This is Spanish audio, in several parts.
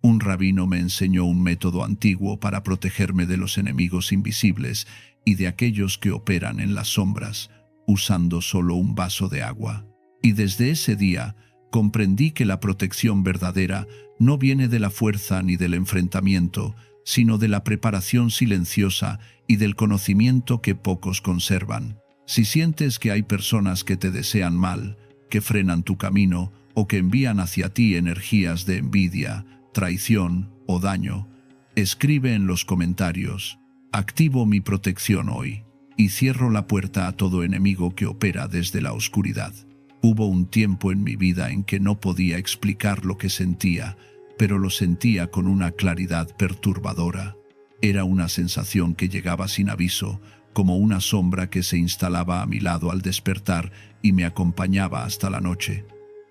Un rabino me enseñó un método antiguo para protegerme de los enemigos invisibles y de aquellos que operan en las sombras, usando solo un vaso de agua. Y desde ese día comprendí que la protección verdadera no viene de la fuerza ni del enfrentamiento, sino de la preparación silenciosa y del conocimiento que pocos conservan. Si sientes que hay personas que te desean mal, que frenan tu camino o que envían hacia ti energías de envidia, traición o daño, escribe en los comentarios: activo mi protección hoy y cierro la puerta a todo enemigo que opera desde la oscuridad. Hubo un tiempo en mi vida en que no podía explicar lo que sentía, pero lo sentía con una claridad perturbadora. Era una sensación que llegaba sin aviso, como una sombra que se instalaba a mi lado al despertar y me acompañaba hasta la noche.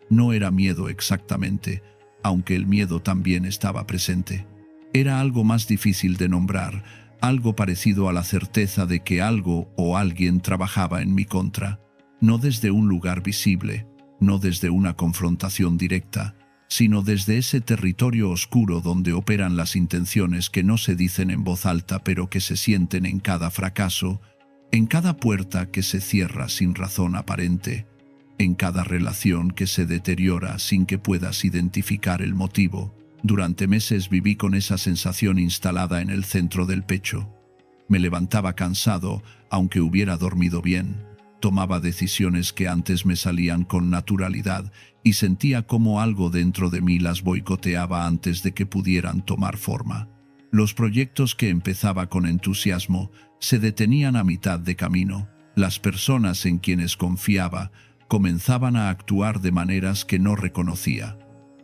No era miedo exactamente, aunque el miedo también estaba presente. Era algo más difícil de nombrar, algo parecido a la certeza de que algo o alguien trabajaba en mi contra, no desde un lugar visible, no desde una confrontación directa, sino desde ese territorio oscuro donde operan las intenciones que no se dicen en voz alta pero que se sienten en cada fracaso, en cada puerta que se cierra sin razón aparente, en cada relación que se deteriora sin que puedas identificar el motivo. Durante meses viví con esa sensación instalada en el centro del pecho. Me levantaba cansado, aunque hubiera dormido bien. Tomaba decisiones que antes me salían con naturalidad y sentía como algo dentro de mí las boicoteaba antes de que pudieran tomar forma. Los proyectos que empezaba con entusiasmo se detenían a mitad de camino. Las personas en quienes confiaba comenzaban a actuar de maneras que no reconocía.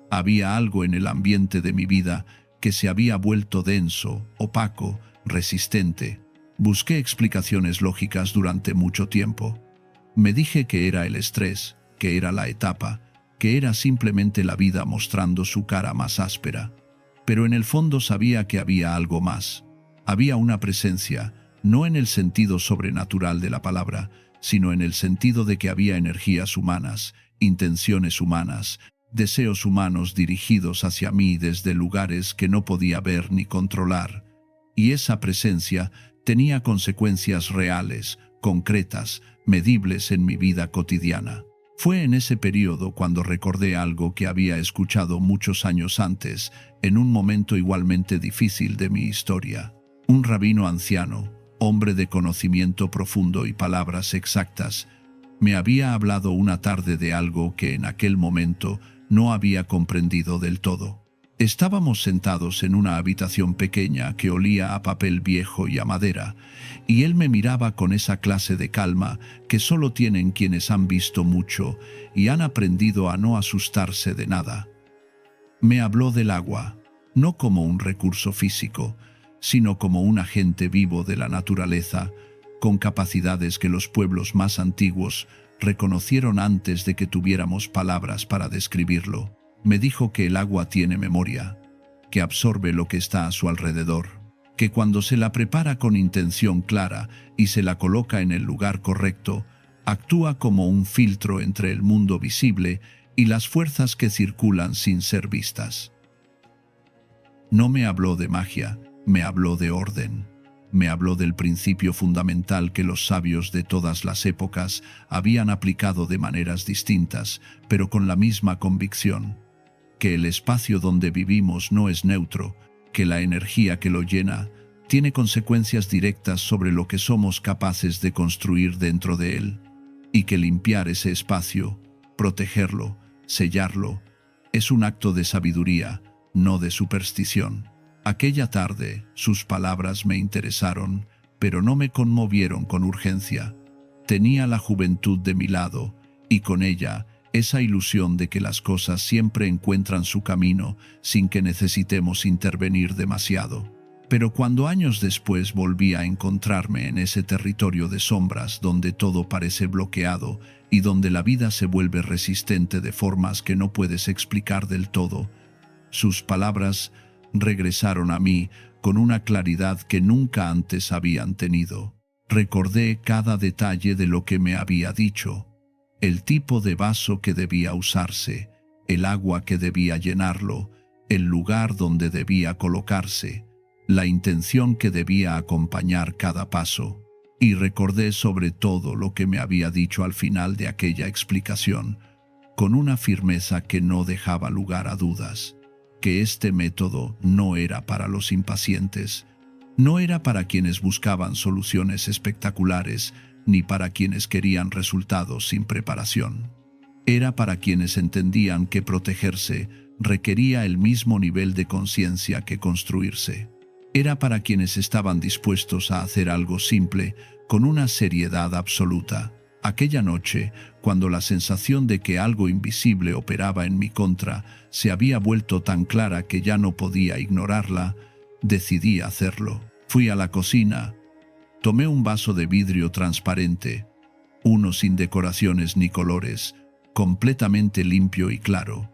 Había algo en el ambiente de mi vida que se había vuelto denso, opaco, resistente. Busqué explicaciones lógicas durante mucho tiempo. Me dije que era el estrés, que era la etapa, que era simplemente la vida mostrando su cara más áspera. Pero en el fondo sabía que había algo más. Había una presencia, no en el sentido sobrenatural de la palabra, sino en el sentido de que había energías humanas, intenciones humanas, deseos humanos dirigidos hacia mí desde lugares que no podía ver ni controlar. Y esa presencia tenía consecuencias reales, concretas, medibles en mi vida cotidiana. Fue en ese periodo cuando recordé algo que había escuchado muchos años antes, en un momento igualmente difícil de mi historia. Un rabino anciano, hombre de conocimiento profundo y palabras exactas, me había hablado una tarde de algo que en aquel momento no había comprendido del todo. Estábamos sentados en una habitación pequeña que olía a papel viejo y a madera, y él me miraba con esa clase de calma que solo tienen quienes han visto mucho y han aprendido a no asustarse de nada. Me habló del agua, no como un recurso físico, sino como un agente vivo de la naturaleza, con capacidades que los pueblos más antiguos reconocieron antes de que tuviéramos palabras para describirlo. Me dijo que el agua tiene memoria, que absorbe lo que está a su alrededor, que cuando se la prepara con intención clara y se la coloca en el lugar correcto, actúa como un filtro entre el mundo visible y las fuerzas que circulan sin ser vistas. No me habló de magia, me habló de orden. Me habló del principio fundamental que los sabios de todas las épocas habían aplicado de maneras distintas, pero con la misma convicción: que el espacio donde vivimos no es neutro, que la energía que lo llena tiene consecuencias directas sobre lo que somos capaces de construir dentro de él, y que limpiar ese espacio, protegerlo, sellarlo, es un acto de sabiduría, no de superstición. Aquella tarde, sus palabras me interesaron, pero no me conmovieron con urgencia. Tenía la juventud de mi lado, y con ella esa ilusión de que las cosas siempre encuentran su camino sin que necesitemos intervenir demasiado. Pero cuando años después volví a encontrarme en ese territorio de sombras donde todo parece bloqueado y donde la vida se vuelve resistente de formas que no puedes explicar del todo, sus palabras regresaron a mí con una claridad que nunca antes habían tenido. Recordé cada detalle de lo que me había dicho: el tipo de vaso que debía usarse, el agua que debía llenarlo, el lugar donde debía colocarse, la intención que debía acompañar cada paso. Y recordé sobre todo lo que me había dicho al final de aquella explicación, con una firmeza que no dejaba lugar a dudas, que este método no era para los impacientes, no era para quienes buscaban soluciones espectaculares, ni para quienes querían resultados sin preparación. Era para quienes entendían que protegerse requería el mismo nivel de conciencia que construirse. Era para quienes estaban dispuestos a hacer algo simple, con una seriedad absoluta. Aquella noche, cuando la sensación de que algo invisible operaba en mi contra se había vuelto tan clara que ya no podía ignorarla, decidí hacerlo. Fui a la cocina, tomé un vaso de vidrio transparente, uno sin decoraciones ni colores, completamente limpio y claro.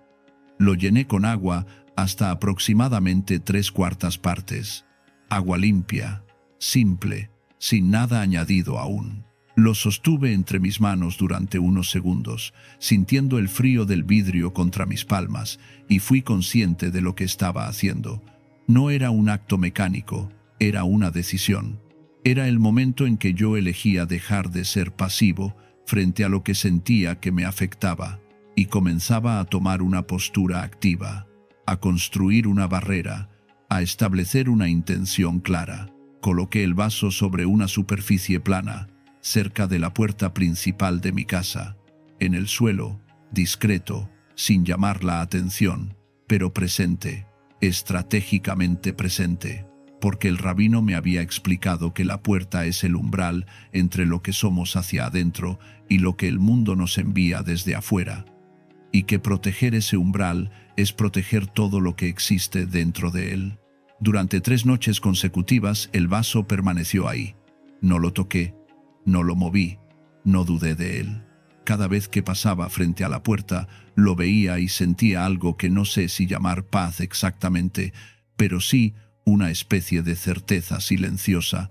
Lo llené con agua hasta aproximadamente 3/4 partes. Agua limpia, simple, sin nada añadido aún. Lo sostuve entre mis manos durante unos segundos, sintiendo el frío del vidrio contra mis palmas, y fui consciente de lo que estaba haciendo. No era un acto mecánico, era una decisión. Era el momento en que yo elegía dejar de ser pasivo frente a lo que sentía que me afectaba, y comenzaba a tomar una postura activa, a construir una barrera, a establecer una intención clara. Coloqué el vaso sobre una superficie plana, cerca de la puerta principal de mi casa, en el suelo, discreto, sin llamar la atención, pero presente, estratégicamente presente, porque el rabino me había explicado que la puerta es el umbral entre lo que somos hacia adentro y lo que el mundo nos envía desde afuera, y que proteger ese umbral es proteger todo lo que existe dentro de él. Durante 3 noches consecutivas el vaso permaneció ahí. No lo toqué, no lo moví, no dudé de él. Cada vez que pasaba frente a la puerta, lo veía y sentía algo que no sé si llamar paz exactamente, pero sí una especie de certeza silenciosa,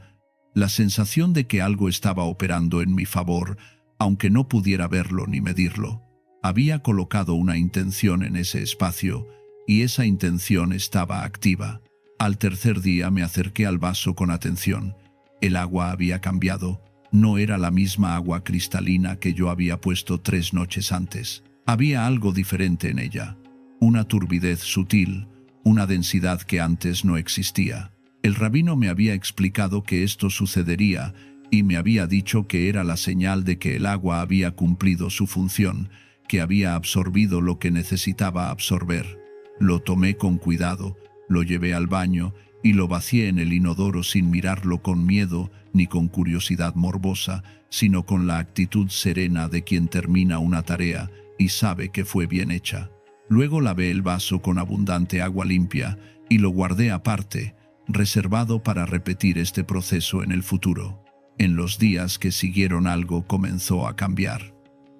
la sensación de que algo estaba operando en mi favor, aunque no pudiera verlo ni medirlo. Había colocado una intención en ese espacio, y esa intención estaba activa. Al tercer día me acerqué al vaso con atención. El agua había cambiado. No era la misma agua cristalina que yo había puesto 3 noches antes. Había algo diferente en ella, una turbidez sutil, una densidad que antes no existía. El rabino me había explicado que esto sucedería y me había dicho que era la señal de que el agua había cumplido su función, que había absorbido lo que necesitaba absorber. Lo tomé con cuidado, lo llevé al baño y lo vacié en el inodoro sin mirarlo con miedo ni con curiosidad morbosa, sino con la actitud serena de quien termina una tarea y sabe que fue bien hecha. Luego lavé el vaso con abundante agua limpia y lo guardé aparte, reservado para repetir este proceso en el futuro. En los días que siguieron algo comenzó a cambiar.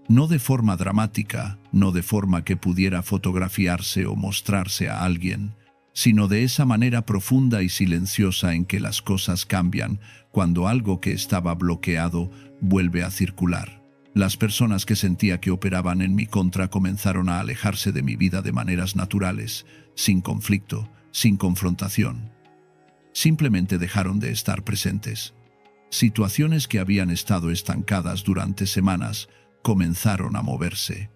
No de forma dramática, no de forma que pudiera fotografiarse o mostrarse a alguien, sino de esa manera profunda y silenciosa en que las cosas cambian cuando algo que estaba bloqueado vuelve a circular. Las personas que sentía que operaban en mi contra comenzaron a alejarse de mi vida de maneras naturales, sin conflicto, sin confrontación. Simplemente dejaron de estar presentes. Situaciones que habían estado estancadas durante semanas comenzaron a moverse.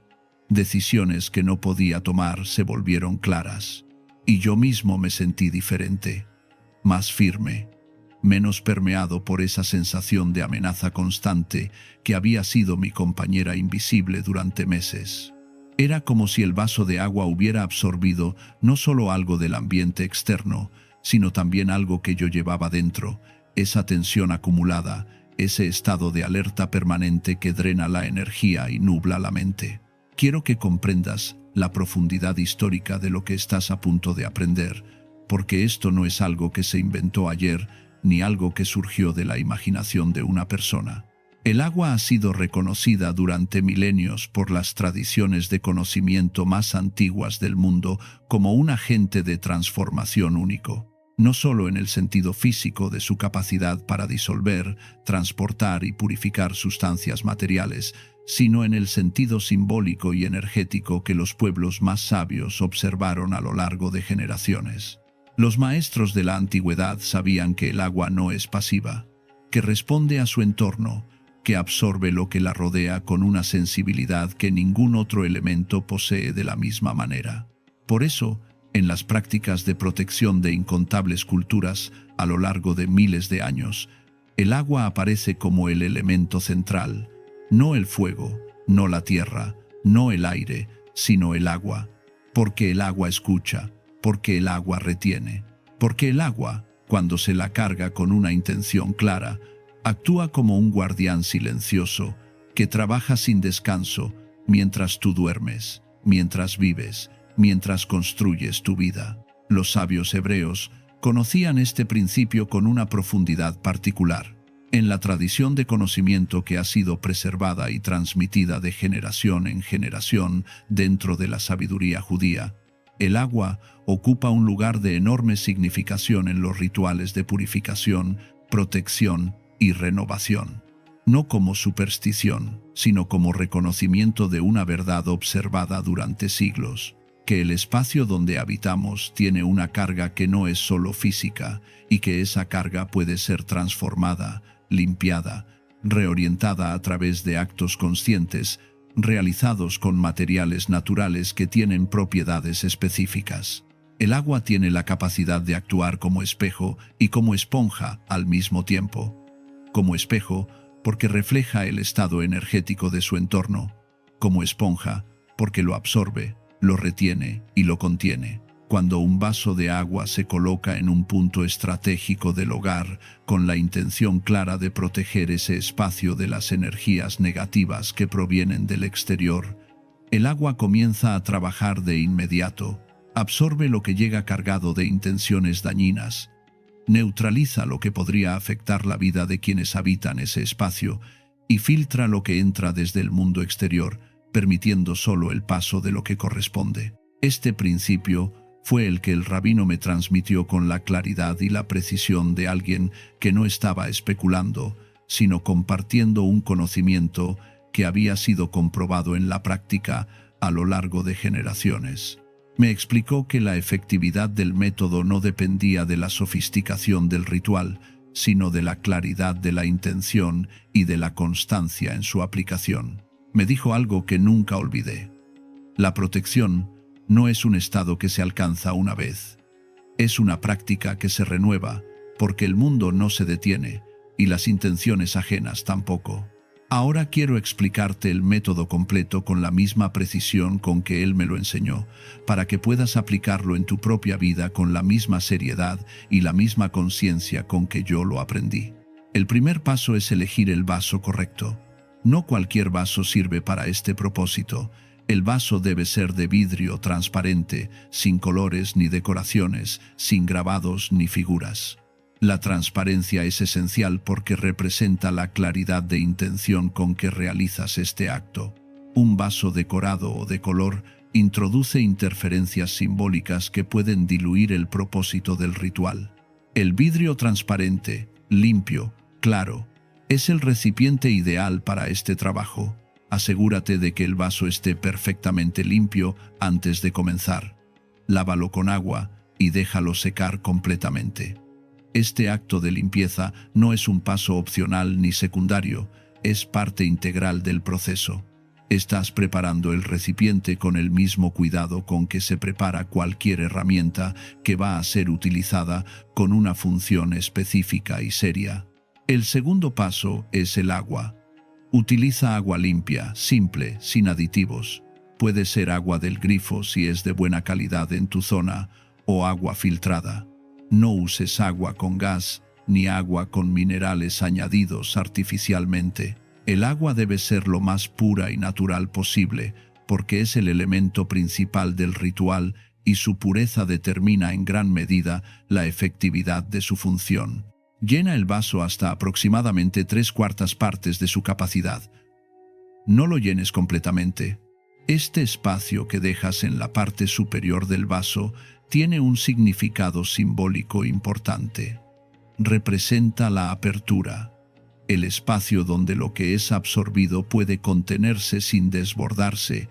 Decisiones que no podía tomar se volvieron claras. Y yo mismo me sentí diferente, más firme, menos permeado por esa sensación de amenaza constante que había sido mi compañera invisible durante meses. Era como si el vaso de agua hubiera absorbido no solo algo del ambiente externo, sino también algo que yo llevaba dentro, esa tensión acumulada, ese estado de alerta permanente que drena la energía y nubla la mente. Quiero que comprendas la profundidad histórica de lo que estás a punto de aprender, porque esto no es algo que se inventó ayer, ni algo que surgió de la imaginación de una persona. El agua ha sido reconocida durante milenios por las tradiciones de conocimiento más antiguas del mundo como un agente de transformación único. no solo en el sentido físico de su capacidad para disolver, transportar y purificar sustancias materiales, sino en el sentido simbólico y energético que los pueblos más sabios observaron a lo largo de generaciones. Los maestros de la antigüedad sabían que el agua no es pasiva, que responde a su entorno, que absorbe lo que la rodea con una sensibilidad que ningún otro elemento posee de la misma manera. Por eso, en las prácticas de protección de incontables culturas a lo largo de miles de años, el agua aparece como el elemento central, no el fuego, no la tierra, no el aire, sino el agua, porque el agua escucha, porque el agua retiene, porque el agua, cuando se la carga con una intención clara, actúa como un guardián silencioso que trabaja sin descanso mientras tú duermes, mientras vives, mientras construyes tu vida. Los sabios hebreos conocían este principio con una profundidad particular. En la tradición de conocimiento que ha sido preservada y transmitida de generación en generación dentro de la sabiduría judía, el agua ocupa un lugar de enorme significación en los rituales de purificación, protección y renovación. No como superstición, sino como reconocimiento de una verdad observada durante siglos, que el espacio donde habitamos tiene una carga que no es solo física y que esa carga puede ser transformada, limpiada, reorientada a través de actos conscientes, realizados con materiales naturales que tienen propiedades específicas. El agua tiene la capacidad de actuar como espejo y como esponja al mismo tiempo. Como espejo, porque refleja el estado energético de su entorno. Como esponja, porque lo absorbe, lo retiene y lo contiene. Cuando un vaso de agua se coloca en un punto estratégico del hogar con la intención clara de proteger ese espacio de las energías negativas que provienen del exterior, el agua comienza a trabajar de inmediato, absorbe lo que llega cargado de intenciones dañinas, neutraliza lo que podría afectar la vida de quienes habitan ese espacio y filtra lo que entra desde el mundo exterior, permitiendo solo el paso de lo que corresponde. Este principio fue el que el rabino me transmitió con la claridad y la precisión de alguien que no estaba especulando, sino compartiendo un conocimiento que había sido comprobado en la práctica a lo largo de generaciones. Me explicó que la efectividad del método no dependía de la sofisticación del ritual, sino de la claridad de la intención y de la constancia en su aplicación. Me dijo algo que nunca olvidé. La protección no es un estado que se alcanza una vez. Es una práctica que se renueva, porque el mundo no se detiene, y las intenciones ajenas tampoco. Ahora quiero explicarte el método completo con la misma precisión con que él me lo enseñó, para que puedas aplicarlo en tu propia vida con la misma seriedad y la misma conciencia con que yo lo aprendí. El primer paso es elegir el vaso correcto. No cualquier vaso sirve para este propósito. El vaso debe ser de vidrio transparente, sin colores ni decoraciones, sin grabados ni figuras. La transparencia es esencial porque representa la claridad de intención con que realizas este acto. Un vaso decorado o de color introduce interferencias simbólicas que pueden diluir el propósito del ritual. El vidrio transparente, limpio, claro, es el recipiente ideal para este trabajo. Asegúrate de que el vaso esté perfectamente limpio antes de comenzar. Lávalo con agua y déjalo secar completamente. Este acto de limpieza no es un paso opcional ni secundario, es parte integral del proceso. Estás preparando el recipiente con el mismo cuidado con que se prepara cualquier herramienta que va a ser utilizada con una función específica y seria. El segundo paso es el agua. Utiliza agua limpia, simple, sin aditivos. Puede ser agua del grifo si es de buena calidad en tu zona, o agua filtrada. No uses agua con gas, ni agua con minerales añadidos artificialmente. El agua debe ser lo más pura y natural posible, porque es el elemento principal del ritual y su pureza determina en gran medida la efectividad de su función. Llena el vaso hasta aproximadamente 3/4 partes de su capacidad. No lo llenes completamente. Este espacio que dejas en la parte superior del vaso tiene un significado simbólico importante. Representa la apertura, el espacio donde lo que es absorbido puede contenerse sin desbordarse,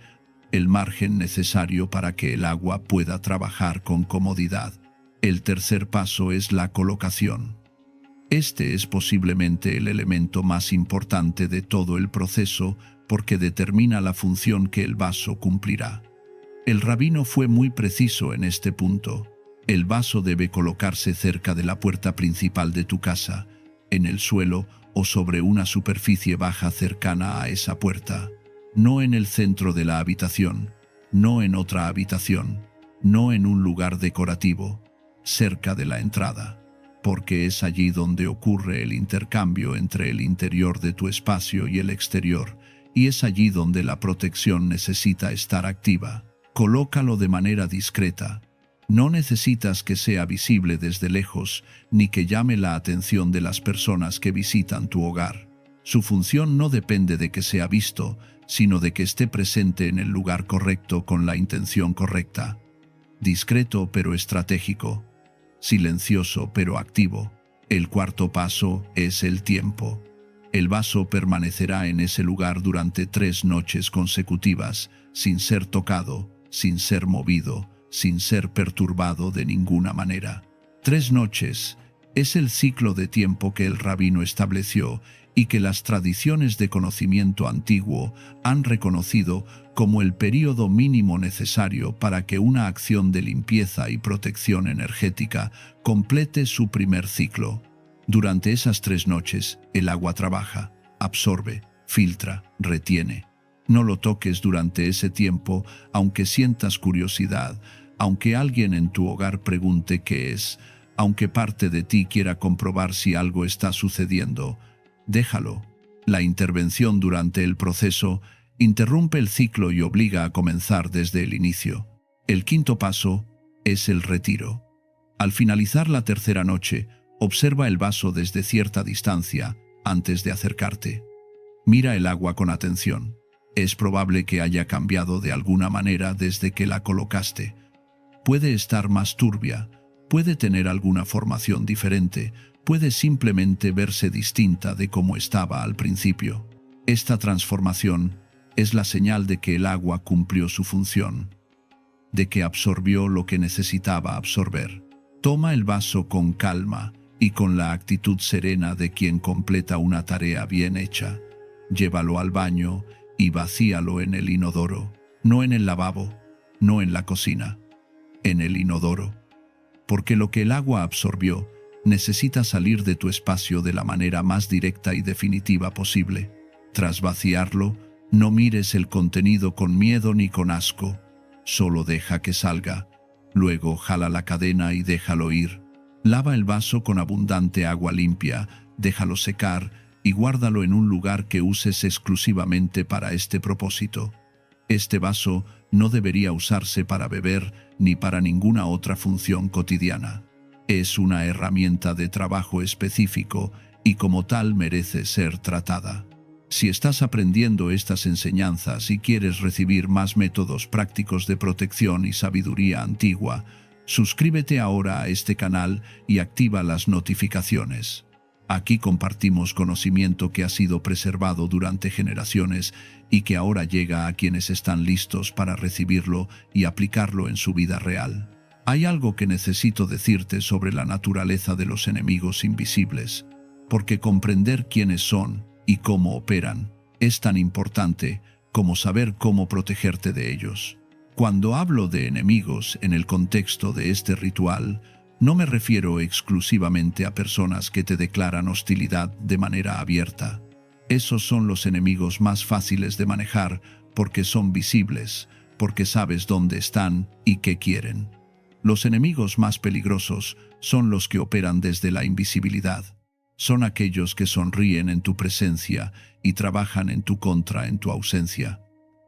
el margen necesario para que el agua pueda trabajar con comodidad. El tercer paso es la colocación. Este es posiblemente el elemento más importante de todo el proceso porque determina la función que el vaso cumplirá. El rabino fue muy preciso en este punto. El vaso debe colocarse cerca de la puerta principal de tu casa, en el suelo o sobre una superficie baja cercana a esa puerta. No en el centro de la habitación, no en otra habitación, no en un lugar decorativo, cerca de la entrada, porque es allí donde ocurre el intercambio entre el interior de tu espacio y el exterior, y es allí donde la protección necesita estar activa. Colócalo de manera discreta. No necesitas que sea visible desde lejos, ni que llame la atención de las personas que visitan tu hogar. Su función no depende de que sea visto, sino de que esté presente en el lugar correcto con la intención correcta. Discreto pero estratégico. Silencioso pero activo. El cuarto paso es el tiempo. El vaso permanecerá en ese lugar durante 3 noches consecutivas, sin ser tocado, sin ser movido, sin ser perturbado de ninguna manera. 3 noches es el ciclo de tiempo que el rabino estableció y que las tradiciones de conocimiento antiguo han reconocido como el período mínimo necesario para que una acción de limpieza y protección energética complete su primer ciclo. Durante esas 3 noches, el agua trabaja, absorbe, filtra, retiene. No lo toques durante ese tiempo, aunque sientas curiosidad, aunque alguien en tu hogar pregunte qué es, aunque parte de ti quiera comprobar si algo está sucediendo. Déjalo. La intervención durante el proceso interrumpe el ciclo y obliga a comenzar desde el inicio. El quinto paso es el retiro. Al finalizar la tercera noche, observa el vaso desde cierta distancia antes de acercarte. Mira el agua con atención. Es probable que haya cambiado de alguna manera desde que la colocaste. Puede estar más turbia, puede tener alguna formación diferente, puede simplemente verse distinta de cómo estaba al principio. Esta transformación es la señal de que el agua cumplió su función, de que absorbió lo que necesitaba absorber. Toma el vaso con calma y con la actitud serena de quien completa una tarea bien hecha. Llévalo al baño y vacíalo en el inodoro, no en el lavabo, no en la cocina, en el inodoro. Porque lo que el agua absorbió necesita salir de tu espacio de la manera más directa y definitiva posible. Tras vaciarlo, no mires el contenido con miedo ni con asco, solo deja que salga. Luego jala la cadena y déjalo ir. Lava el vaso con abundante agua limpia, déjalo secar y guárdalo en un lugar que uses exclusivamente para este propósito. Este vaso no debería usarse para beber ni para ninguna otra función cotidiana. Es una herramienta de trabajo específico y como tal merece ser tratada. Si estás aprendiendo estas enseñanzas y quieres recibir más métodos prácticos de protección y sabiduría antigua, suscríbete ahora a este canal y activa las notificaciones. Aquí compartimos conocimiento que ha sido preservado durante generaciones y que ahora llega a quienes están listos para recibirlo y aplicarlo en su vida real. Hay algo que necesito decirte sobre la naturaleza de los enemigos invisibles, porque comprender quiénes son y cómo operan es tan importante como saber cómo protegerte de ellos. Cuando hablo de enemigos en el contexto de este ritual, no me refiero exclusivamente a personas que te declaran hostilidad de manera abierta. Esos son los enemigos más fáciles de manejar porque son visibles, porque sabes dónde están y qué quieren. Los enemigos más peligrosos son los que operan desde la invisibilidad. Son aquellos que sonríen en tu presencia y trabajan en tu contra en tu ausencia.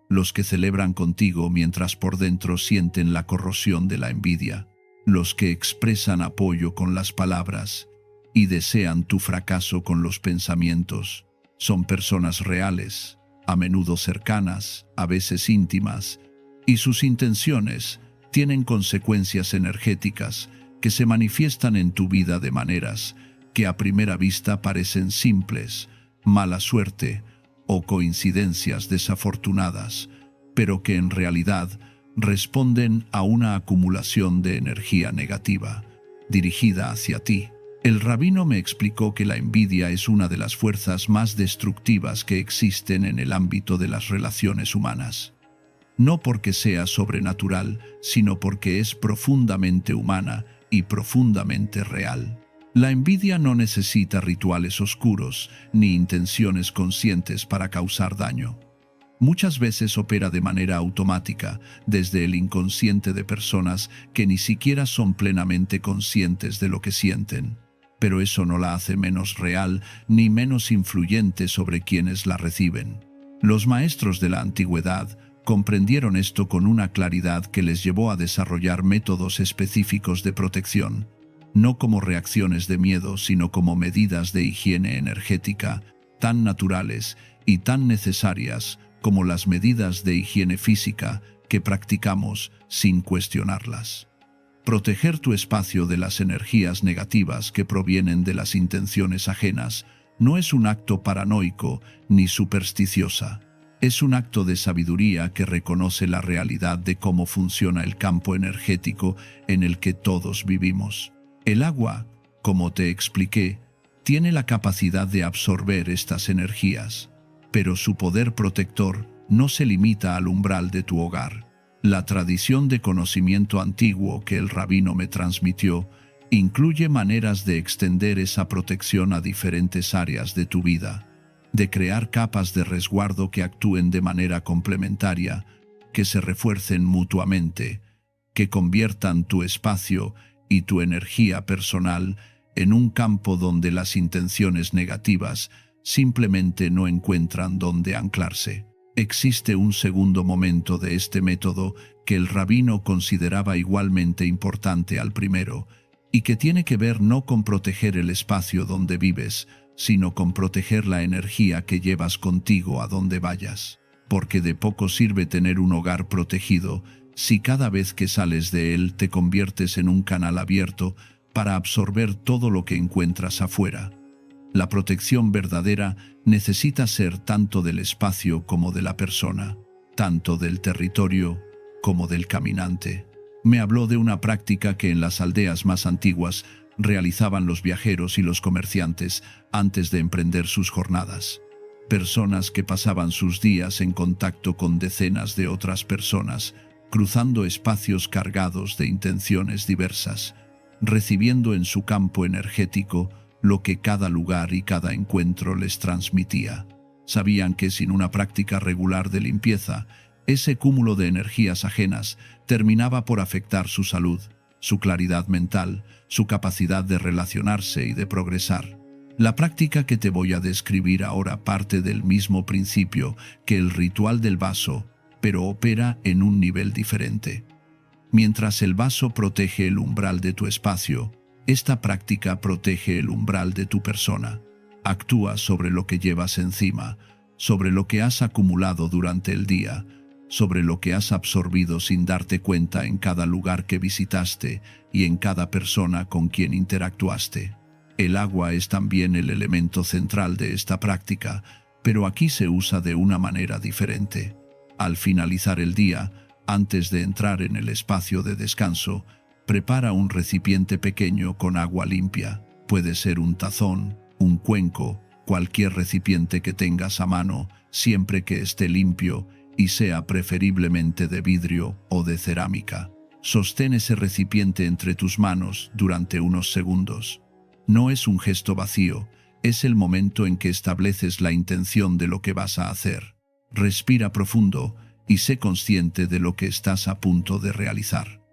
Los que celebran contigo mientras por dentro sienten la corrosión de la envidia. Los que expresan apoyo con las palabras y desean tu fracaso con los pensamientos. Son personas reales, a menudo cercanas, a veces íntimas, y sus intenciones, tienen consecuencias energéticas que se manifiestan en tu vida de maneras que a primera vista parecen simples, mala suerte o coincidencias desafortunadas, pero que en realidad responden a una acumulación de energía negativa dirigida hacia ti. El rabino me explicó que la envidia es una de las fuerzas más destructivas que existen en el ámbito de las relaciones humanas. No porque sea sobrenatural, sino porque es profundamente humana y profundamente real. La envidia no necesita rituales oscuros ni intenciones conscientes para causar daño. Muchas veces opera de manera automática desde el inconsciente de personas que ni siquiera son plenamente conscientes de lo que sienten. Pero eso no la hace menos real ni menos influyente sobre quienes la reciben. Los maestros de la antigüedad comprendieron esto con una claridad que les llevó a desarrollar métodos específicos de protección, no como reacciones de miedo, sino como medidas de higiene energética, tan naturales y tan necesarias como las medidas de higiene física que practicamos sin cuestionarlas. Proteger tu espacio de las energías negativas que provienen de las intenciones ajenas no es un acto paranoico ni supersticiosa. Es un acto de sabiduría que reconoce la realidad de cómo funciona el campo energético en el que todos vivimos. El agua, como te expliqué, tiene la capacidad de absorber estas energías, pero su poder protector no se limita al umbral de tu hogar. La tradición de conocimiento antiguo que el rabino me transmitió incluye maneras de extender esa protección a diferentes áreas de tu vida, de crear capas de resguardo que actúen de manera complementaria, que se refuercen mutuamente, que conviertan tu espacio y tu energía personal en un campo donde las intenciones negativas simplemente no encuentran dónde anclarse. Existe un segundo momento de este método que el rabino consideraba igualmente importante al primero, y que tiene que ver no con proteger el espacio donde vives, sino con proteger la energía que llevas contigo a donde vayas. Porque de poco sirve tener un hogar protegido si cada vez que sales de él te conviertes en un canal abierto para absorber todo lo que encuentras afuera. La protección verdadera necesita ser tanto del espacio como de la persona, tanto del territorio como del caminante. Me habló de una práctica que en las aldeas más antiguas realizaban los viajeros y los comerciantes antes de emprender sus jornadas. Personas que pasaban sus días en contacto con decenas de otras personas, cruzando espacios cargados de intenciones diversas, recibiendo en su campo energético lo que cada lugar y cada encuentro les transmitía. Sabían que sin una práctica regular de limpieza, ese cúmulo de energías ajenas terminaba por afectar su salud, su claridad mental, su capacidad de relacionarse y de progresar. La práctica que te voy a describir ahora parte del mismo principio que el ritual del vaso, pero opera en un nivel diferente. Mientras el vaso protege el umbral de tu espacio, esta práctica protege el umbral de tu persona. Actúa sobre lo que llevas encima, sobre lo que has acumulado durante el día, sobre lo que has absorbido sin darte cuenta en cada lugar que visitaste y en cada persona con quien interactuaste. El agua es también el elemento central de esta práctica, pero aquí se usa de una manera diferente. Al finalizar el día, antes de entrar en el espacio de descanso, prepara un recipiente pequeño con agua limpia. Puede ser un tazón, un cuenco, cualquier recipiente que tengas a mano, siempre que esté limpio y sea preferiblemente de vidrio o de cerámica. Sostén ese recipiente entre tus manos durante unos segundos. No es un gesto vacío, es el momento en que estableces la intención de lo que vas a hacer. Respira profundo y sé consciente de lo que estás a punto de realizar.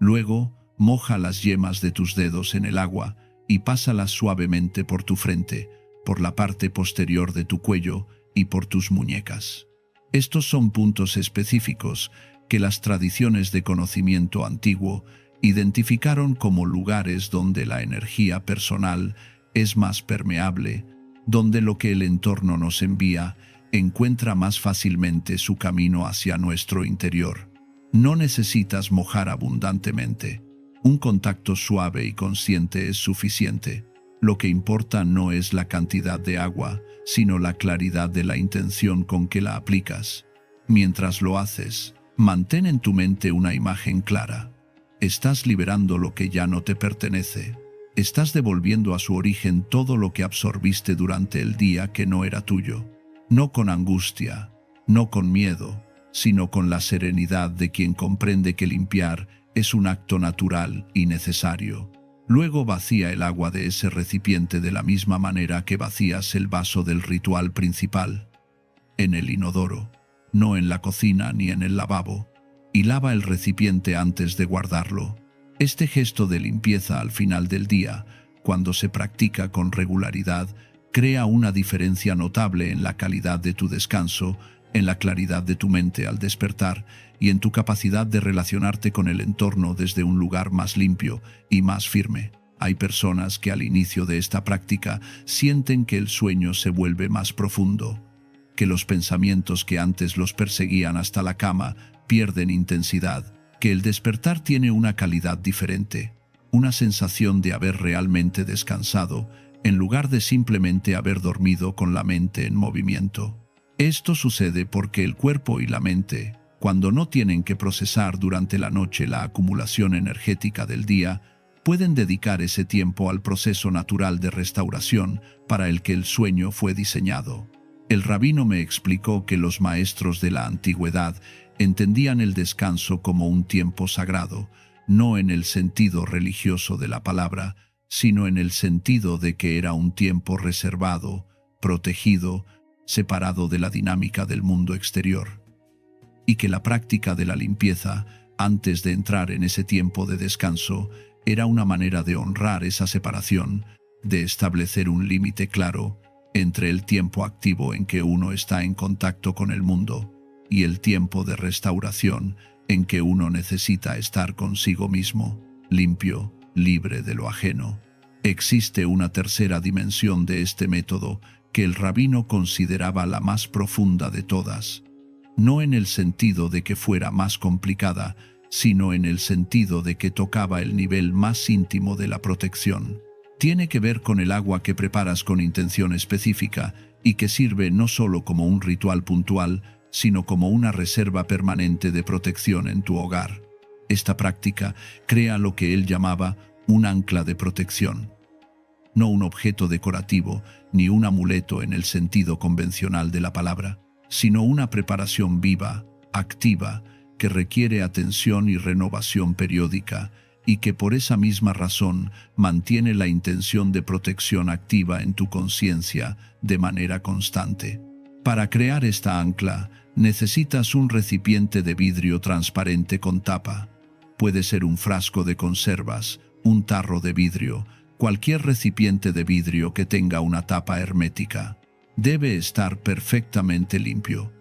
Luego, moja las yemas de tus dedos en el agua y pásalas suavemente por tu frente, por la parte posterior de tu cuello y por tus muñecas. Estos son puntos específicos que las tradiciones de conocimiento antiguo identificaron como lugares donde la energía personal es más permeable, donde lo que el entorno nos envía encuentra más fácilmente su camino hacia nuestro interior. No necesitas mojar abundantemente. Un contacto suave y consciente es suficiente. Lo que importa no es la cantidad de agua, sino la claridad de la intención con que la aplicas. Mientras lo haces, mantén en tu mente una imagen clara. Estás liberando lo que ya no te pertenece. Estás devolviendo a su origen todo lo que absorbiste durante el día que no era tuyo. No con angustia, no con miedo, sino con la serenidad de quien comprende que limpiar es un acto natural y necesario. Luego vacía el agua de ese recipiente de la misma manera que vacías el vaso del ritual principal, en el inodoro, no en la cocina ni en el lavabo, y lava el recipiente antes de guardarlo. Este gesto de limpieza al final del día, cuando se practica con regularidad, crea una diferencia notable en la calidad de tu descanso, en la claridad de tu mente al despertar y en tu capacidad de relacionarte con el entorno desde un lugar más limpio y más firme. Hay personas que al inicio de esta práctica sienten que el sueño se vuelve más profundo, que los pensamientos que antes los perseguían hasta la cama pierden intensidad, que el despertar tiene una calidad diferente, una sensación de haber realmente descansado, en lugar de simplemente haber dormido con la mente en movimiento. Esto sucede porque el cuerpo y la mente, cuando no tienen que procesar durante la noche la acumulación energética del día, pueden dedicar ese tiempo al proceso natural de restauración para el que el sueño fue diseñado. El rabino me explicó que los maestros de la antigüedad entendían el descanso como un tiempo sagrado, no en el sentido religioso de la palabra, sino en el sentido de que era un tiempo reservado, protegido, separado de la dinámica del mundo exterior, y que la práctica de la limpieza, antes de entrar en ese tiempo de descanso, era una manera de honrar esa separación, de establecer un límite claro entre el tiempo activo en que uno está en contacto con el mundo y el tiempo de restauración en que uno necesita estar consigo mismo, limpio, libre de lo ajeno. Existe una tercera dimensión de este método que el rabino consideraba la más profunda de todas, no en el sentido de que fuera más complicada, sino en el sentido de que tocaba el nivel más íntimo de la protección. Tiene que ver con el agua que preparas con intención específica y que sirve no solo como un ritual puntual, sino como una reserva permanente de protección en tu hogar. Esta práctica crea lo que él llamaba un ancla de protección. No un objeto decorativo, ni un amuleto en el sentido convencional de la palabra, sino una preparación viva, activa, que requiere atención y renovación periódica, y que por esa misma razón mantiene la intención de protección activa en tu conciencia de manera constante. Para crear esta ancla, necesitas un recipiente de vidrio transparente con tapa. Puede ser un frasco de conservas, un tarro de vidrio, cualquier recipiente de vidrio que tenga una tapa hermética. Debe estar perfectamente limpio.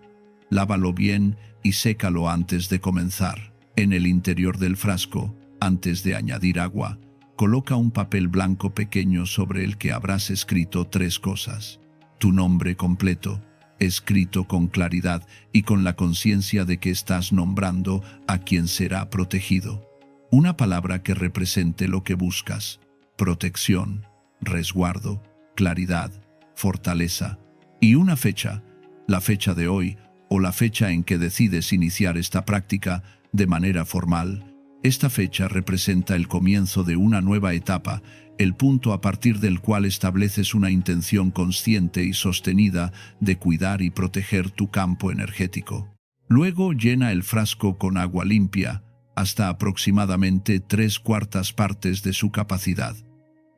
Lávalo bien y sécalo antes de comenzar. En el interior del frasco, antes de añadir agua, coloca un papel blanco pequeño sobre el que habrás escrito 3 cosas. Tu nombre completo, escrito con claridad y con la conciencia de que estás nombrando a quien será protegido. Una palabra que represente lo que buscas: protección, resguardo, claridad, fortaleza. Y una fecha, la fecha de hoy o la fecha en que decides iniciar esta práctica de manera formal. Esta fecha representa el comienzo de una nueva etapa, el punto a partir del cual estableces una intención consciente y sostenida de cuidar y proteger tu campo energético. Luego llena el frasco con agua limpia hasta aproximadamente 3/4 partes de su capacidad.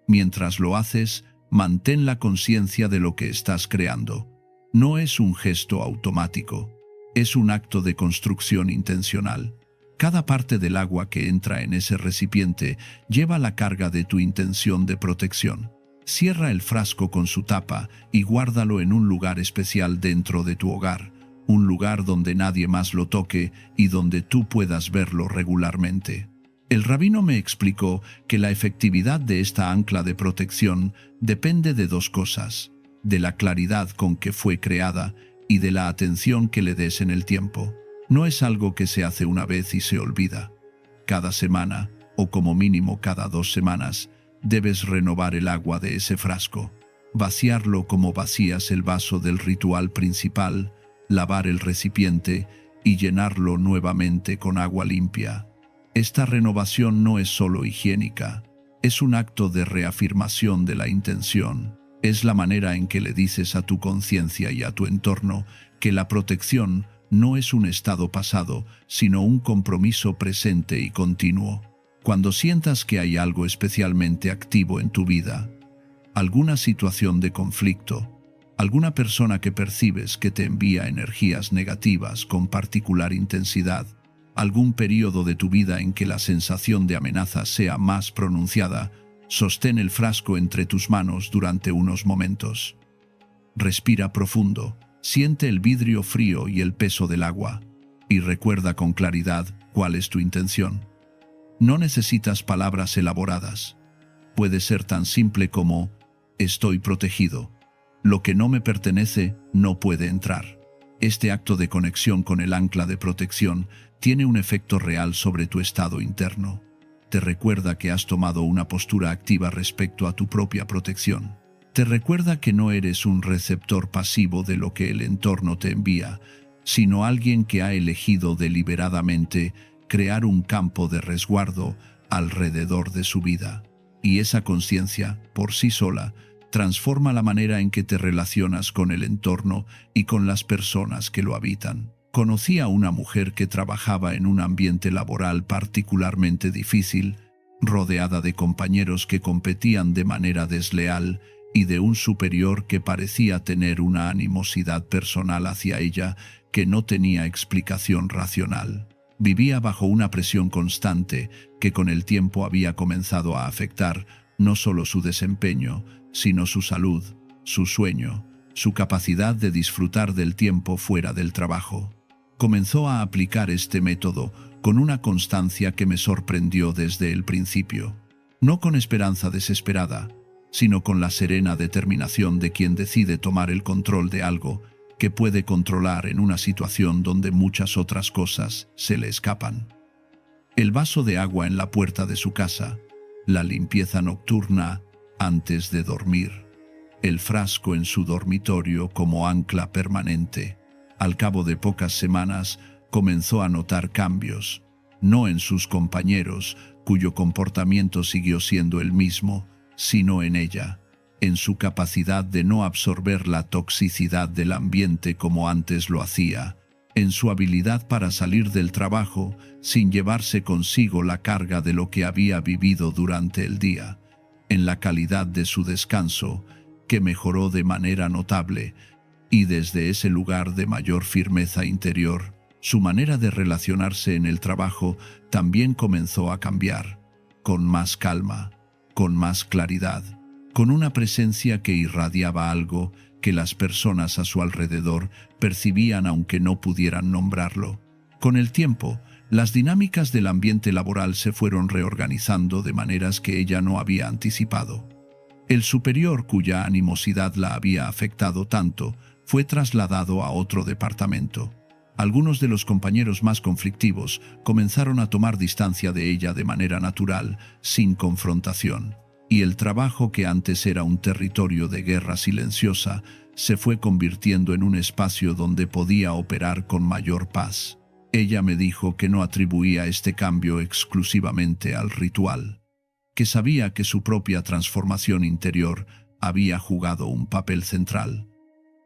Mientras lo haces, mantén la conciencia de lo que estás creando. No es un gesto automático, es un acto de construcción intencional. Cada parte del agua que entra en ese recipiente lleva la carga de tu intención de protección. Cierra el frasco con su tapa y guárdalo en un lugar especial dentro de tu hogar, un lugar donde nadie más lo toque y donde tú puedas verlo regularmente. El rabino me explicó que la efectividad de esta ancla de protección depende de 2 cosas: de la claridad con que fue creada y de la atención que le des en el tiempo. No es algo que se hace una vez y se olvida. Cada semana, o como mínimo cada 2 semanas, debes renovar el agua de ese frasco, vaciarlo como vacías el vaso del ritual principal, lavar el recipiente y llenarlo nuevamente con agua limpia. Esta renovación no es solo higiénica, es un acto de reafirmación de la intención. Es la manera en que le dices a tu conciencia y a tu entorno que la protección no es un estado pasado, sino un compromiso presente y continuo. Cuando sientas que hay algo especialmente activo en tu vida, alguna situación de conflicto, alguna persona que percibes que te envía energías negativas con particular intensidad, algún periodo de tu vida en que la sensación de amenaza sea más pronunciada, sostén el frasco entre tus manos durante unos momentos. Respira profundo, siente el vidrio frío y el peso del agua, y recuerda con claridad cuál es tu intención. No necesitas palabras elaboradas. Puede ser tan simple como: estoy protegido. Lo que no me pertenece no puede entrar. Este acto de conexión con el ancla de protección tiene un efecto real sobre tu estado interno. Te recuerda que has tomado una postura activa respecto a tu propia protección. Te recuerda que no eres un receptor pasivo de lo que el entorno te envía, sino alguien que ha elegido deliberadamente crear un campo de resguardo alrededor de su vida. Y esa conciencia, por sí sola, transforma la manera en que te relacionas con el entorno y con las personas que lo habitan. Conocí a una mujer que trabajaba en un ambiente laboral particularmente difícil, rodeada de compañeros que competían de manera desleal y de un superior que parecía tener una animosidad personal hacia ella que no tenía explicación racional. Vivía bajo una presión constante que con el tiempo había comenzado a afectar no solo su desempeño, sino su salud, su sueño, su capacidad de disfrutar del tiempo fuera del trabajo. Comenzó a aplicar este método con una constancia que me sorprendió desde el principio. No con esperanza desesperada, sino con la serena determinación de quien decide tomar el control de algo que puede controlar en una situación donde muchas otras cosas se le escapan. El vaso de agua en la puerta de su casa, la limpieza nocturna antes de dormir, el frasco en su dormitorio como ancla permanente. Al cabo de pocas semanas comenzó a notar cambios, no en sus compañeros, cuyo comportamiento siguió siendo el mismo, sino en ella, en su capacidad de no absorber la toxicidad del ambiente como antes lo hacía, en su habilidad para salir del trabajo sin llevarse consigo la carga de lo que había vivido durante el día, en la calidad de su descanso, que mejoró de manera notable, y desde ese lugar de mayor firmeza interior, su manera de relacionarse en el trabajo también comenzó a cambiar, con más calma, con más claridad, con una presencia que irradiaba algo que las personas a su alrededor percibían aunque no pudieran nombrarlo. Con el tiempo, las dinámicas del ambiente laboral se fueron reorganizando de maneras que ella no había anticipado. El superior, cuya animosidad la había afectado tanto, fue trasladado a otro departamento. Algunos de los compañeros más conflictivos comenzaron a tomar distancia de ella de manera natural, sin confrontación, y el trabajo que antes era un territorio de guerra silenciosa se fue convirtiendo en un espacio donde podía operar con mayor paz. Ella me dijo que no atribuía este cambio exclusivamente al ritual, que sabía que su propia transformación interior había jugado un papel central.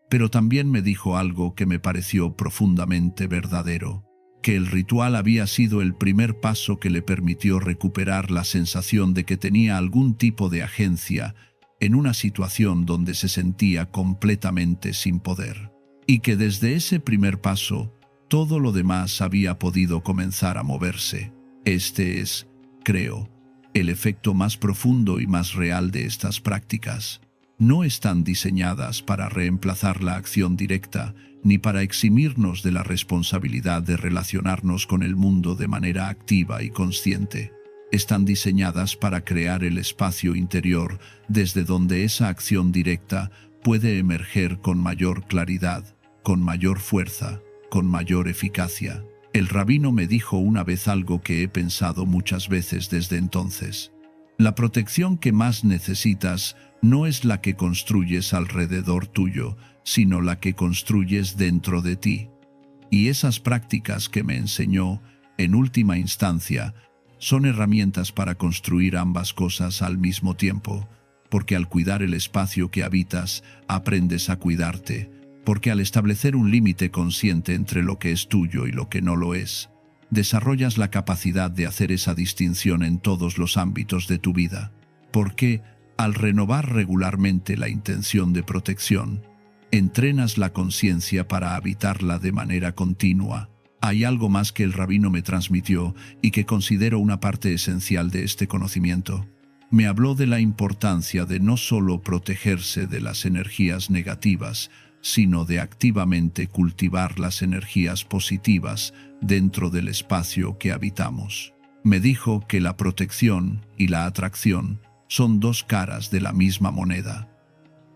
Pero también me dijo algo que me pareció profundamente verdadero, que el ritual había sido el primer paso que le permitió recuperar la sensación de que tenía algún tipo de agencia en una situación donde se sentía completamente sin poder, y que desde ese primer paso todo lo demás había podido comenzar a moverse. Este es, creo, el efecto más profundo y más real de estas prácticas. No están diseñadas para reemplazar la acción directa, ni para eximirnos de la responsabilidad de relacionarnos con el mundo de manera activa y consciente. Están diseñadas para crear el espacio interior desde donde esa acción directa puede emerger con mayor claridad, con mayor fuerza, con mayor eficacia. El rabino me dijo una vez algo que he pensado muchas veces desde entonces. La protección que más necesitas no es la que construyes alrededor tuyo, sino la que construyes dentro de ti. Y esas prácticas que me enseñó, en última instancia, son herramientas para construir ambas cosas al mismo tiempo, porque al cuidar el espacio que habitas, aprendes a cuidarte, porque al establecer un límite consciente entre lo que es tuyo y lo que no lo es, desarrollas la capacidad de hacer esa distinción en todos los ámbitos de tu vida, porque, al renovar regularmente la intención de protección, entrenas la conciencia para habitarla de manera continua. Hay algo más que el rabino me transmitió y que considero una parte esencial de este conocimiento. Me habló de la importancia de no solo protegerse de las energías negativas, sino de activamente cultivar las energías positivas dentro del espacio que habitamos. Me dijo que la protección y la atracción son dos caras de la misma moneda,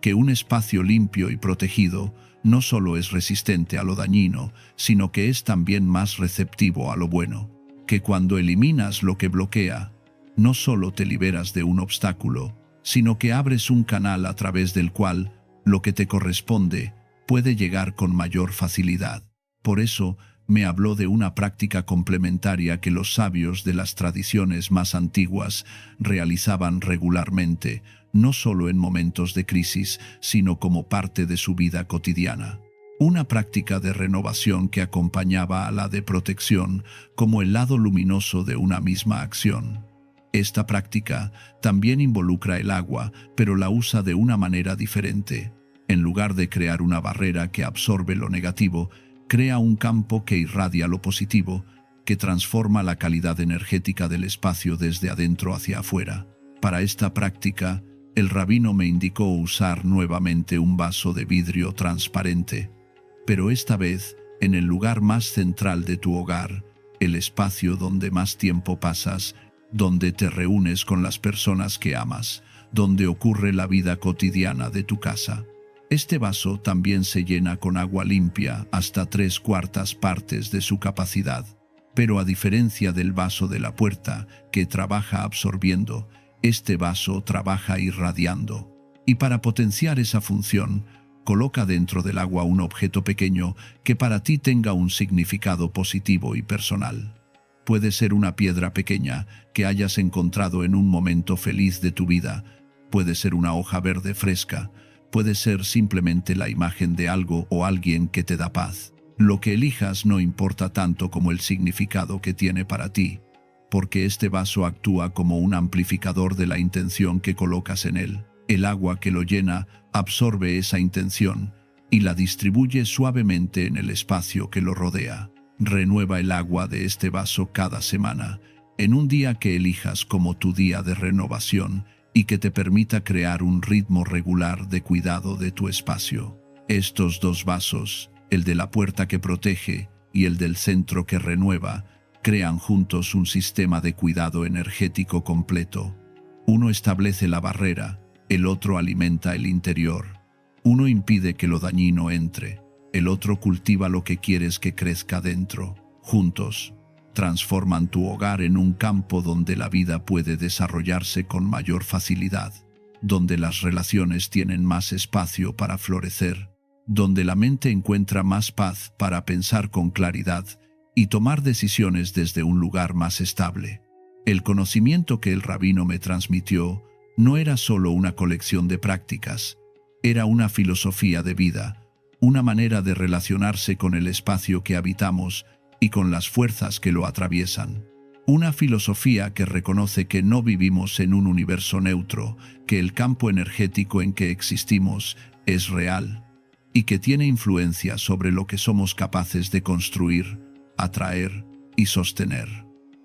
que un espacio limpio y protegido no solo es resistente a lo dañino, sino que es también más receptivo a lo bueno, que cuando eliminas lo que bloquea, no solo te liberas de un obstáculo, sino que abres un canal a través del cual lo que te corresponde puede llegar con mayor facilidad. Por eso, me habló de una práctica complementaria que los sabios de las tradiciones más antiguas realizaban regularmente, no solo en momentos de crisis, sino como parte de su vida cotidiana. Una práctica de renovación que acompañaba a la de protección como el lado luminoso de una misma acción. Esta práctica también involucra el agua, pero la usa de una manera diferente. En lugar de crear una barrera que absorbe lo negativo, crea un campo que irradia lo positivo, que transforma la calidad energética del espacio desde adentro hacia afuera. Para esta práctica, el rabino me indicó usar nuevamente un vaso de vidrio transparente, pero esta vez en el lugar más central de tu hogar, el espacio donde más tiempo pasas, donde te reúnes con las personas que amas, donde ocurre la vida cotidiana de tu casa. Este vaso también se llena con agua limpia hasta 3/4 partes de su capacidad, pero a diferencia del vaso de la puerta, que trabaja absorbiendo, este vaso trabaja irradiando. Y para potenciar esa función, coloca dentro del agua un objeto pequeño que para ti tenga un significado positivo y personal. Puede ser una piedra pequeña que hayas encontrado en un momento feliz de tu vida, puede ser una hoja verde fresca, puede ser simplemente la imagen de algo o alguien que te da paz. Lo que elijas no importa tanto como el significado que tiene para ti, porque este vaso actúa como un amplificador de la intención que colocas en él. El agua que lo llena absorbe esa intención y la distribuye suavemente en el espacio que lo rodea. Renueva el agua de este vaso cada semana, en un día que elijas como tu día de renovación y que te permita crear un ritmo regular de cuidado de tu espacio. Estos dos vasos, el de la puerta que protege y el del centro que renueva, crean juntos un sistema de cuidado energético completo. Uno establece la barrera, el otro alimenta el interior. Uno impide que lo dañino entre, el otro cultiva lo que quieres que crezca dentro. Juntos, transforman tu hogar en un campo donde la vida puede desarrollarse con mayor facilidad, donde las relaciones tienen más espacio para florecer, donde la mente encuentra más paz para pensar con claridad y tomar decisiones desde un lugar más estable. El conocimiento que el rabino me transmitió no era solo una colección de prácticas, era una filosofía de vida, una manera de relacionarse con el espacio que habitamos y con las fuerzas que lo atraviesan. Una filosofía que reconoce que no vivimos en un universo neutro, que el campo energético en que existimos es real y que tiene influencia sobre lo que somos capaces de construir, atraer y sostener.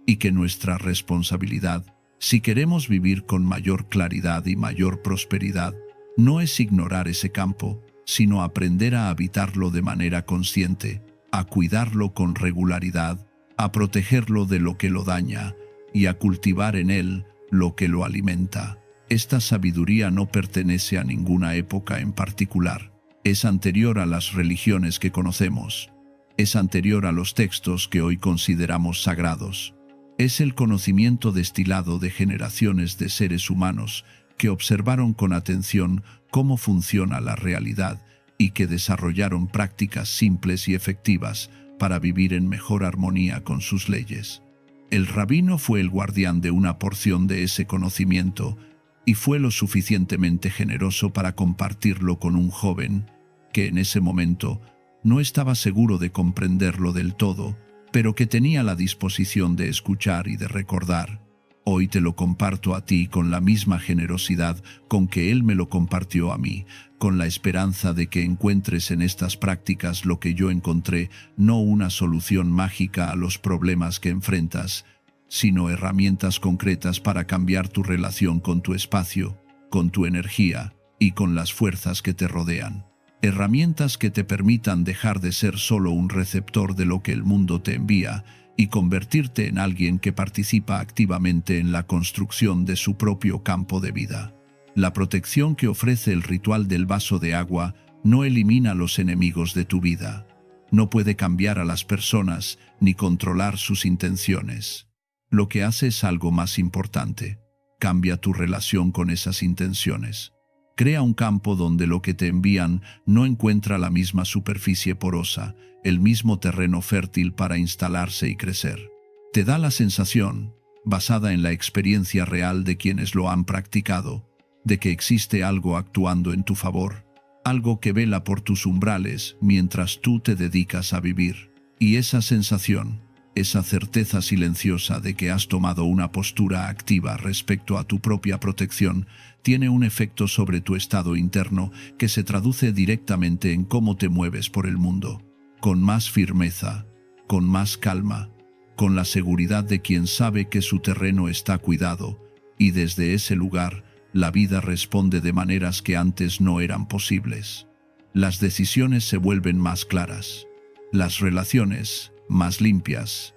Y que nuestra responsabilidad, si queremos vivir con mayor claridad y mayor prosperidad, no es ignorar ese campo, sino aprender a habitarlo de manera consciente, a cuidarlo con regularidad, a protegerlo de lo que lo daña y a cultivar en él lo que lo alimenta. Esta sabiduría no pertenece a ninguna época en particular, es anterior a las religiones que conocemos. Es anterior a los textos que hoy consideramos sagrados. Es el conocimiento destilado de generaciones de seres humanos que observaron con atención cómo funciona la realidad y que desarrollaron prácticas simples y efectivas para vivir en mejor armonía con sus leyes. El rabino fue el guardián de una porción de ese conocimiento y fue lo suficientemente generoso para compartirlo con un joven que en ese momento no estaba seguro de comprenderlo del todo, pero que tenía la disposición de escuchar y de recordar. Hoy te lo comparto a ti con la misma generosidad con que él me lo compartió a mí, con la esperanza de que encuentres en estas prácticas lo que yo encontré, no una solución mágica a los problemas que enfrentas, sino herramientas concretas para cambiar tu relación con tu espacio, con tu energía y con las fuerzas que te rodean. Herramientas que te permitan dejar de ser solo un receptor de lo que el mundo te envía y convertirte en alguien que participa activamente en la construcción de su propio campo de vida. La protección que ofrece el ritual del vaso de agua no elimina los enemigos de tu vida. No puede cambiar a las personas ni controlar sus intenciones. Lo que hace es algo más importante. Cambia tu relación con esas intenciones. Crea un campo donde lo que te envían no encuentra la misma superficie porosa, el mismo terreno fértil para instalarse y crecer. Te da la sensación, basada en la experiencia real de quienes lo han practicado, de que existe algo actuando en tu favor, algo que vela por tus umbrales mientras tú te dedicas a vivir. Y esa sensación, esa certeza silenciosa de que has tomado una postura activa respecto a tu propia protección, tiene un efecto sobre tu estado interno que se traduce directamente en cómo te mueves por el mundo, con más firmeza, con más calma, con la seguridad de quien sabe que su terreno está cuidado, y desde ese lugar, la vida responde de maneras que antes no eran posibles. Las decisiones se vuelven más claras, las relaciones más limpias,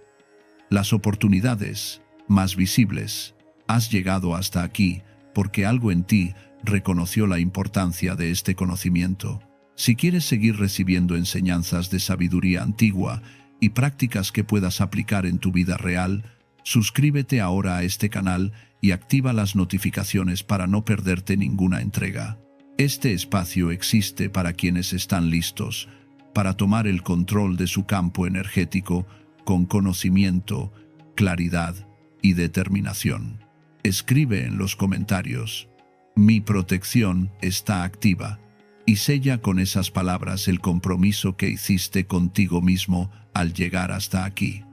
las oportunidades más visibles. Has llegado hasta aquí porque algo en ti reconoció la importancia de este conocimiento. Si quieres seguir recibiendo enseñanzas de sabiduría antigua y prácticas que puedas aplicar en tu vida real, suscríbete ahora a este canal y activa las notificaciones para no perderte ninguna entrega. Este espacio existe para quienes están listos para tomar el control de su campo energético con conocimiento, claridad y determinación. Escribe en los comentarios: "Mi protección está activa", y sella con esas palabras el compromiso que hiciste contigo mismo al llegar hasta aquí.